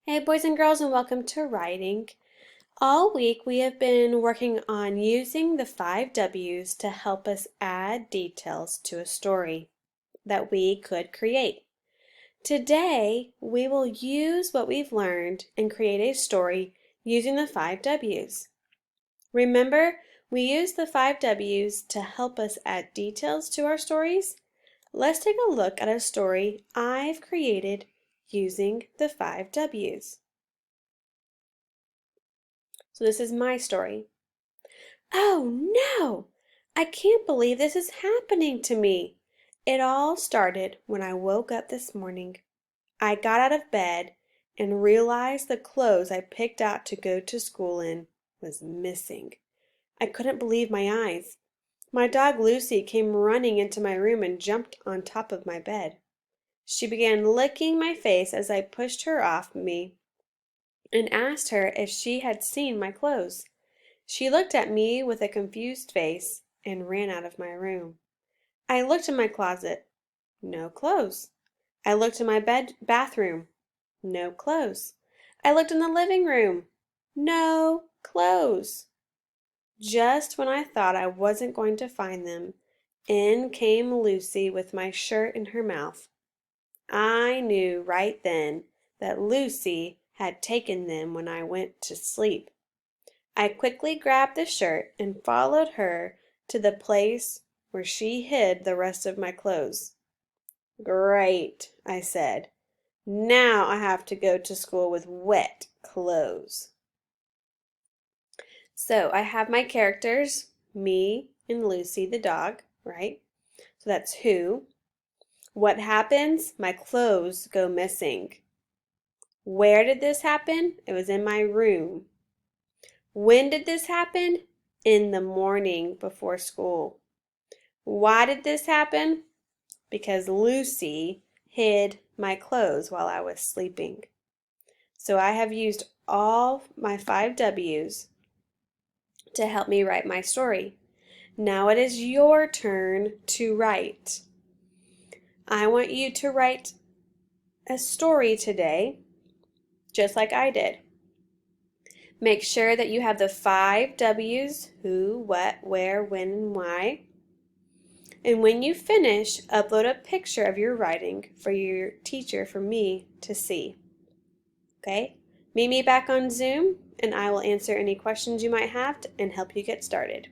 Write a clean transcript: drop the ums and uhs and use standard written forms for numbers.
Hey, boys and girls, and welcome to Writing. All week we have been working on using the 5 W's to help us add details to a story that we could create. Today we will use what we've learned and create a story using the 5 W's. Remember, we use the 5 W's to help us add details to our stories? Let's take a look at a story I've created using the 5 W's. So this is my story. Oh no! I can't believe this is happening to me. It all started when I woke up this morning. I got out of bed and realized the clothes I picked out to go to school in was missing. I couldn't believe my eyes. My dog Lucy came running into my room and jumped on top of my bed. She began licking my face as I pushed her off me and asked her if she had seen my clothes. She looked at me with a confused face and ran out of my room. I looked in my closet. No clothes. I looked in my bathroom. No clothes. I looked in the living room. No clothes. Just when I thought I wasn't going to find them, in came Lucy with my shirt in her mouth. I knew right then that Lucy had taken them when I went to sleep. I quickly grabbed the shirt and followed her to the place where she hid the rest of my clothes. Great, I said. Now I have to go to school with wet clothes. So I have my characters, me and Lucy the dog, right? So that's who. What happens? My clothes go missing. Where did this happen? It was in my room. When did this happen? In the morning before school. Why did this happen? Because Lucy hid my clothes while I was sleeping. So I have used all my 5 W's to help me write my story. Now it is your turn to write. I want you to write a story today, just like I did. Make sure that you have the 5 W's: who, what, where, when, and why. And when you finish, upload a picture of your writing for your teacher for me to see. Okay? Meet me back on Zoom and I will answer any questions you might have and help you get started.